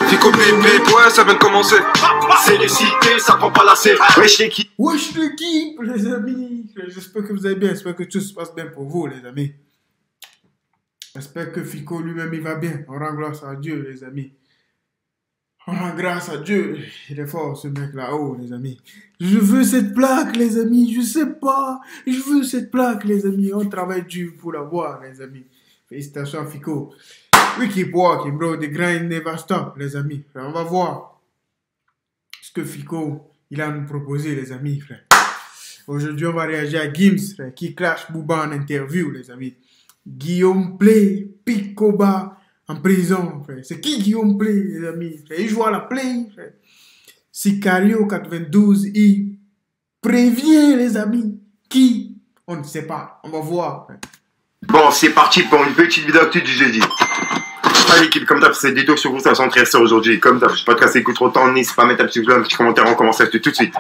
Fico bébé, ouais, ça vient de commencer. C'est les cités, ça prend pas la C. Wesh l'équipe. Wesh l'équipe, les amis. J'espère que vous allez bien. J'espère que tout se passe bien pour vous, les amis. J'espère que Fico lui-même, il va bien. On rend grâce à Dieu, les amis. On rend grâce à Dieu. Il est fort, ce mec là-haut, les amis. Je veux cette plaque, les amis. Je sais pas. Je veux cette plaque, les amis. On travaille dur pour l'avoir, les amis. Félicitations, Fico. We keep walking, bro. The grind never stop, les amis. On va voir ce que Fico, il a à nous proposer, les amis, frère. Aujourd'hui, on va réagir à Gims, frère, qui clash Booba en interview, les amis. Guillaume Play, Picoba en prison, frère. C'est qui Guillaume Play, les amis? Frère, il joue à la Play, frère. Sicario 92, il prévient, les amis. Qui? On ne sait pas. On va voir, frère. Bon, c'est parti pour une petite vidéo actu du jeudi. Allez l'équipe, comme d'hab, c'est détour sur vous, ça s'intéresse aujourd'hui. Comme d'hab, je ne vais pas te casser trop de temps, n'hésite pas à mettre un petit blog, un petit commentaire, on commence à acheter tout de suite.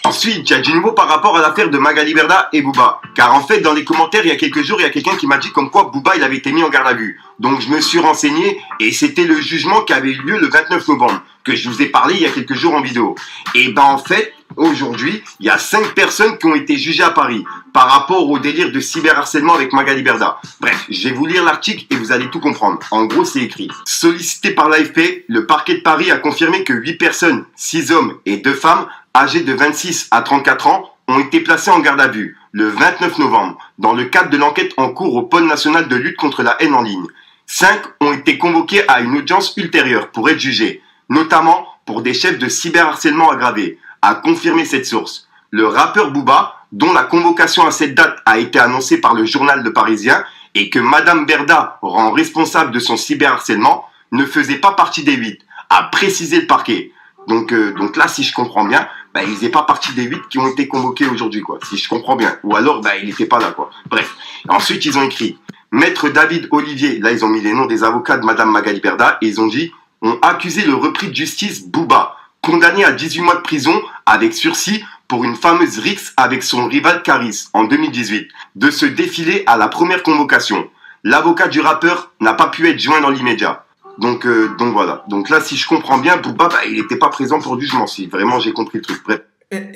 Ensuite, il y a du nouveau par rapport à l'affaire de Magali Berda et Booba. Car en fait, dans les commentaires, il y a quelques jours, il y a quelqu'un qui m'a dit comme quoi Booba, il avait été mis en garde à vue. Donc je me suis renseigné et c'était le jugement qui avait eu lieu le 29 novembre, que je vous ai parlé il y a quelques jours en vidéo. Et ben en fait, aujourd'hui, il y a 5 personnes qui ont été jugées à Paris par rapport au délire de cyberharcèlement avec Magali Berda. Bref, je vais vous lire l'article et vous allez tout comprendre. En gros, c'est écrit. Sollicité par l'AFP, le parquet de Paris a confirmé que 8 personnes, 6 hommes et 2 femmes, âgés de 26 à 34 ans, ont été placés en garde à vue le 29 novembre, dans le cadre de l'enquête en cours au pôle national de lutte contre la haine en ligne. 5 ont été convoqués à une audience ultérieure pour être jugés, notamment pour des chefs de cyberharcèlement aggravés, a confirmé cette source. Le rappeur Booba, dont la convocation à cette date a été annoncée par le journal Le Parisien, et que Madame Berda rend responsable de son cyberharcèlement, ne faisait pas partie des 8, a précisé le parquet. Donc là, si je comprends bien, bah, il faisait pas partie des 8 qui ont été convoqués aujourd'hui, quoi. Si je comprends bien. Ou alors, bah, il était pas là, quoi. Bref. Ensuite, ils ont écrit Maître David Olivier. Là, ils ont mis les noms des avocats de Madame Magali Berda et ils ont dit ont accusé le repris de justice Booba, condamné à 18 mois de prison avec sursis pour une fameuse rixe avec son rival Caris en 2018, de se défiler à la première convocation. L'avocat du rappeur n'a pas pu être joint dans l'immédiat. Donc voilà. Donc là, si je comprends bien, Booba, bah, il n'était pas présent pour le jugement, si vraiment j'ai compris le truc. Bref.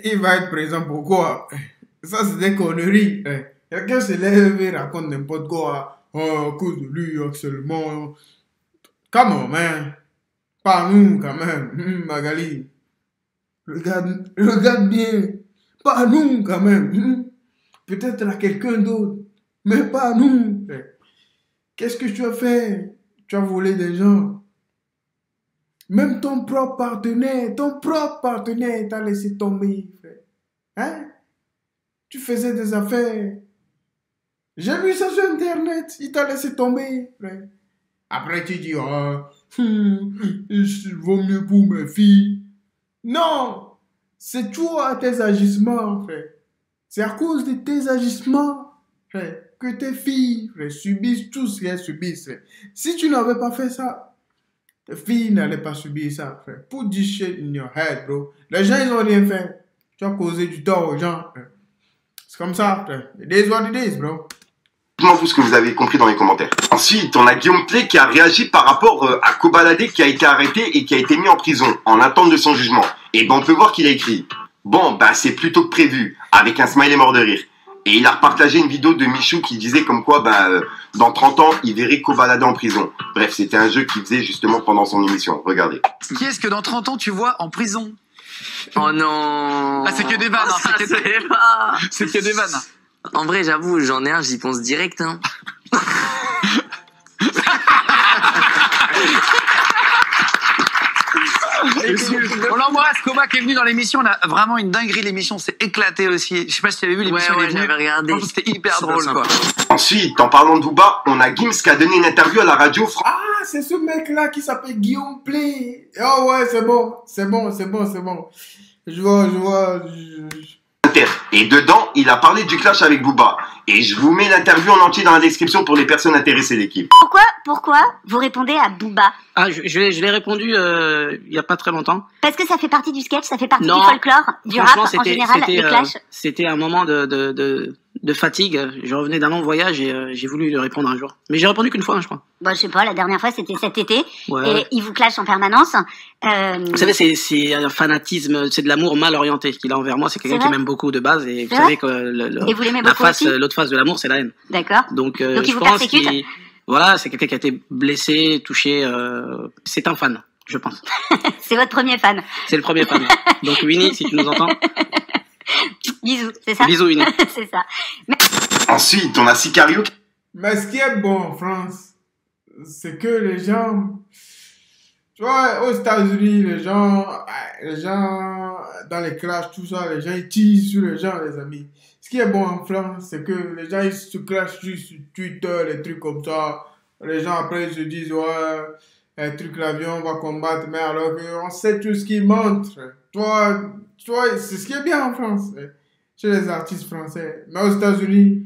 Il va être présent pourquoi? Ça, c'est des conneries. Quelqu'un se lève et raconte n'importe quoi. Oh, à cause de lui, seulement. Come on, man. Pas nous, quand même. Magali. Regarde bien. Pas nous, quand même. Peut-être à quelqu'un d'autre. Mais pas nous. Qu'est-ce que tu as fait? Tu as volé des gens. Même ton propre partenaire t'a laissé tomber, frère. Hein? Tu faisais des affaires. J'ai vu ça sur Internet. Il t'a laissé tomber, frère. Après, tu dis, il vaut mieux pour mes filles. Non! C'est toi, tes agissements, frère. C'est à cause de tes agissements, frère, que tes filles, frère, subissent tout ce qu'elles subissent. Frère. Si tu n'avais pas fait ça, tes filles n'allaient pas subir ça, frère. Put this shit in your head, bro. Les gens, ils n'ont rien fait. Tu as causé du tort aux gens, frère. C'est comme ça, frère. It is what it is, bro. Dites-moi vous ce que vous avez compris dans les commentaires. Ensuite, on a Guillaume Play qui a réagi par rapport à Kobalade qui a été arrêté et qui a été mis en prison en attente de son jugement. Et ben on peut voir qu'il a écrit bon, bah c'est plutôt que prévu, avec un smiley mort de rire. Et il a repartagé une vidéo de Michou qui disait comme quoi, dans 30 ans, il verrait Kobalade en prison. Bref, c'était un jeu qu'il faisait justement pendant son émission. Regardez. Qui est-ce que dans 30 ans tu vois en prison? Oh non. Ah, c'est que des vannes, hein, c'est que des vannes. En vrai, j'avoue, j'en ai un, j'y pense direct, hein. On l'embrasse, Koba qui est venu dans l'émission, on a vraiment une dinguerie, l'émission s'est éclatée aussi. Je sais pas si tu avais vu l'émission, ouais, j'avais regardé. C'était hyper drôle, quoi. Ensuite, en parlant de Booba, on a Gims qui a donné une interview à la radio. Ah, c'est ce mec-là qui s'appelle Guillaume Play. Oh ouais, c'est bon. Je vois. Et dedans, il a parlé du clash avec Booba. Et je vous mets l'interview en entier dans la description pour les personnes intéressées, l'équipe. Pourquoi vous répondez à Booba? Ah, je l'ai répondu il y a pas très longtemps. Parce que ça fait partie du sketch, ça fait partie du folklore, du rap en général, les clashs. C'était un moment de de fatigue. Je revenais d'un long voyage et j'ai voulu lui répondre un jour. Mais j'ai répondu qu'une fois, hein, je crois. Bon, je sais pas, la dernière fois c'était cet été. Ouais. Et il vous clash en permanence. Vous savez, c'est un fanatisme, c'est de l'amour mal orienté qu'il a envers moi. C'est quelqu'un C'est qui vrai m'aime beaucoup de base. Et vous C'est savez vrai que Et vous l'aimez beaucoup aussi l'autre face de l'amour, c'est la haine. D'accord. Donc il je vous pense persécute qu'il... Voilà, c'est quelqu'un qui a été blessé, touché. C'est un fan, je pense. C'est votre premier fan. C'est le premier fan. Donc Winnie, si tu nous entends, Bisous, c'est ça bisous Winnie. C'est ça. Ensuite, on a Sicario. Mais ce qui est bon en France, c'est que les gens, tu vois, aux États-Unis, les gens, dans les clashs, tout ça, les gens, ils tirent sur les gens, les amis. Ce qui est bon en France, c'est que les gens, ils se clashent juste sur Twitter, les trucs comme ça. Les gens, après, ils se disent, ouais, les trucs, l'avion, on va combattre, mais alors qu'on sait tout ce qu'ils montrent. Toi, c'est ce qui est bien en France, chez les artistes français. Mais aux États-Unis,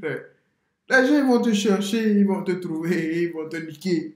les gens ils vont te chercher, ils vont te trouver, ils vont te niquer.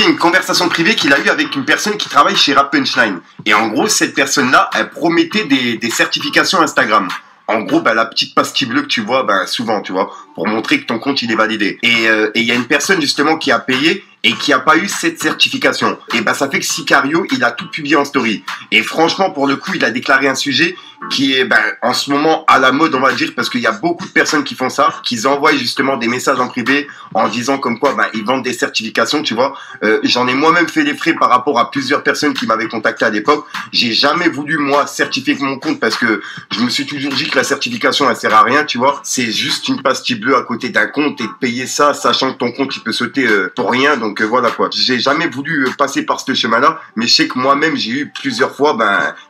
Une conversation privée qu'il a eue avec une personne qui travaille chez Rap Punchline. Et en gros, cette personne-là, elle promettait des certifications Instagram. En gros, la petite pastille bleue que tu vois, souvent, tu vois, pour montrer que ton compte, il est validé. Et il y a une personne, justement, qui a payé et qui a pas eu cette certification. Et ça fait que Sicario, il a tout publié en story. Et franchement, pour le coup, il a déclaré un sujet qui est, en ce moment, à la mode, on va dire, parce qu'il y a beaucoup de personnes qui font ça, qui envoient justement des messages en privé en disant comme quoi, ils vendent des certifications, tu vois. J'en ai moi-même fait les frais par rapport à plusieurs personnes qui m'avaient contacté à l'époque. J'ai jamais voulu, moi, certifier mon compte parce que je me suis toujours dit que la certification, elle sert à rien, tu vois. C'est juste une pastille bleue à côté d'un compte et de payer ça, sachant que ton compte, il peut sauter pour rien. Donc voilà quoi. J'ai jamais voulu passer par ce chemin-là, mais je sais que moi-même, j'ai eu plusieurs fois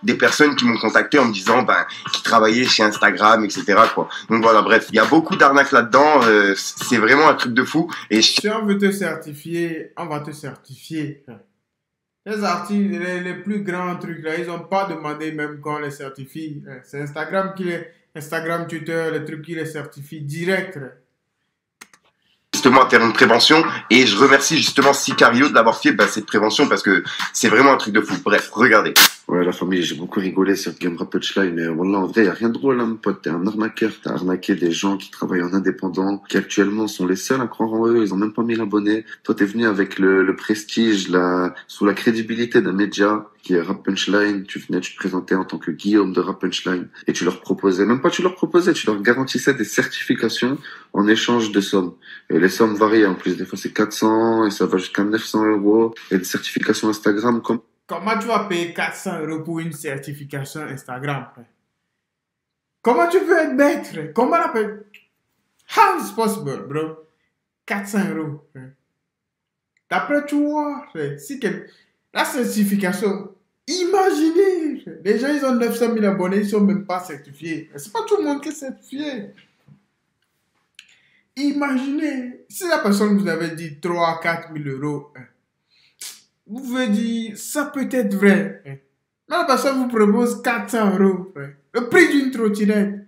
des personnes qui m'ont contacté en me disant qui travaillaient chez Instagram, etc. quoi. Donc voilà, bref, il y a beaucoup d'arnaques là-dedans. C'est vraiment un truc de fou. Et Si on veut te certifier, on va te certifier. Les artistes, les plus grands trucs là, ils n'ont pas demandé même qu'on les certifie. C'est Instagram, Twitter, les trucs qui les certifient direct. justement à faire une prévention, et je remercie justement Sicario d'avoir fait cette prévention parce que c'est vraiment un truc de fou. Bref, regardez. Ouais, la famille, j'ai beaucoup rigolé sur Game Rap Punchline, mais wallah, en vrai, y a rien de drôle, hein, mon pote. T'es un arnaqueur, t'as arnaqué des gens qui travaillent en indépendant, qui actuellement sont les seuls à croire en eux, ils ont même pas 1000 abonnés. Toi, t'es venu avec le prestige, sous la crédibilité d'un média, qui est Rap Punchline. Tu venais te présenter en tant que Guillaume de Rap Punchline, et tu leur proposais, même pas tu leur proposais, tu leur garantissais des certifications en échange de sommes. Et les sommes variaient, en plus, des fois c'est 400, et ça va jusqu'à 900 €, et des certifications Instagram comme... Comment tu vas payer 400 € pour une certification Instagram, frère? Comment tu peux être bête, frère? Comment la paye? How is possible, bro? 400 €, frère. D'après toi, frère, la certification, imaginez, frère. Les gens, ils ont 900 000 abonnés, ils sont même pas certifiés. C'est pas tout le monde qui est certifié. Imaginez, si la personne vous avait dit 3 à 4 000 €, vous pouvez dire, ça peut être vrai. Mais la personne vous propose 400 €. Le prix d'une trottinette.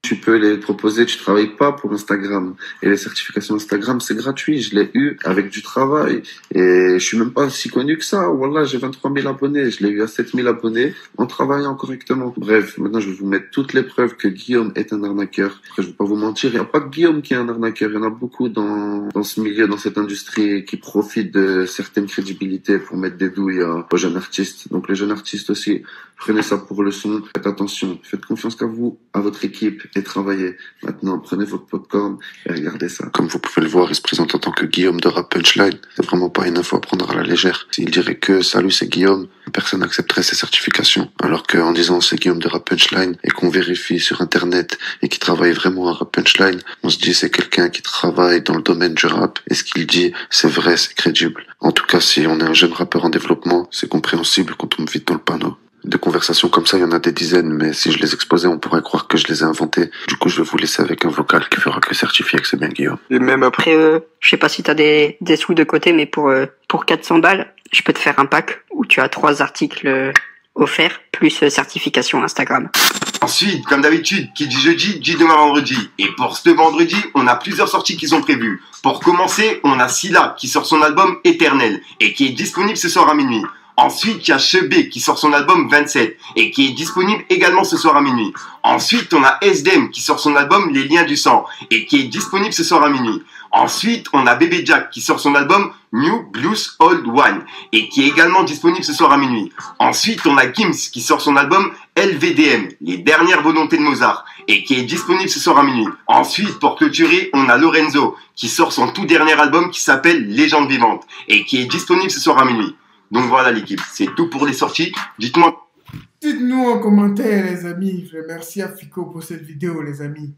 Tu peux les proposer, tu travailles pas pour Instagram. Et les certifications Instagram, c'est gratuit. Je l'ai eu avec du travail. Et je suis même pas si connu que ça. Wallah, j'ai 23 000 abonnés. Je l'ai eu à 7 000 abonnés en travaillant correctement. Bref, maintenant, je vais vous mettre toutes les preuves que Guillaume est un arnaqueur. Après, je vais pas vous mentir. Il n'y a pas que Guillaume qui est un arnaqueur. Il y en a beaucoup dans ce milieu, dans cette industrie, qui profitent de certaines crédibilités pour mettre des douilles aux jeunes artistes. Donc, les jeunes artistes aussi, prenez ça pour leçon. Faites attention. Faites confiance qu'à vous, à votre équipe, et travaillez. Maintenant, prenez votre popcorn et regardez ça. Comme vous pouvez le voir, il se présente en tant que Guillaume de Rap Punchline. C'est vraiment pas une info à prendre à la légère. S'il dirait que salut, c'est Guillaume, personne n'accepterait ses certifications. Alors qu'en disant c'est Guillaume de Rap Punchline et qu'on vérifie sur internet et qu'il travaille vraiment à Rap Punchline, on se dit c'est quelqu'un qui travaille dans le domaine du rap, et ce qu'il dit c'est vrai, c'est crédible. En tout cas, si on est un jeune rappeur en développement, c'est compréhensible qu'on tombe vite dans le panneau. De conversations comme ça, il y en a des dizaines, mais si je les exposais, on pourrait croire que je les ai inventées. Du coup, je vais vous laisser avec un vocal qui fera que certifier que c'est bien Guillaume. Et même après, je sais pas si t'as des sous de côté, mais pour 400 balles, je peux te faire un pack où tu as 3 articles offerts, plus certification Instagram. Ensuite, comme d'habitude, qui dit jeudi, dit demain vendredi. Et pour ce vendredi, on a plusieurs sorties qui sont prévues. Pour commencer, on a Scylla qui sort son album Éternel et qui est disponible ce soir à minuit. Ensuite, il y a Chebé qui sort son album 27 et qui est disponible également ce soir à minuit. Ensuite, on a SDM qui sort son album Les Liens du Sang et qui est disponible ce soir à minuit. Ensuite, on a Bébé Jack qui sort son album New Blues Old One et qui est également disponible ce soir à minuit. Ensuite, on a Gims qui sort son album LVDM, Les Dernières Volontés de Mozart, et qui est disponible ce soir à minuit. Ensuite, pour clôturer, on a Lorenzo qui sort son tout dernier album qui s'appelle Légende Vivante et qui est disponible ce soir à minuit. Donc voilà l'équipe, c'est tout pour les sorties. Dites-moi. Dites-nous en commentaire, les amis. Merci à Fico pour cette vidéo, les amis.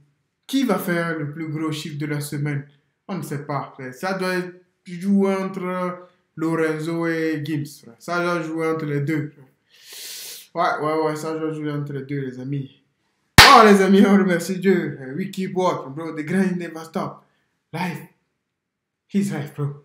Qui va faire le plus gros chiffre de la semaine? On ne sait pas. Ça doit jouer entre Lorenzo et Gims. Ça doit jouer entre les deux. Ouais, ça doit jouer entre les deux, les amis. Oh, les amis, on remercie Dieu. We keep walking, bro. The grind never stop. Life. His life, bro.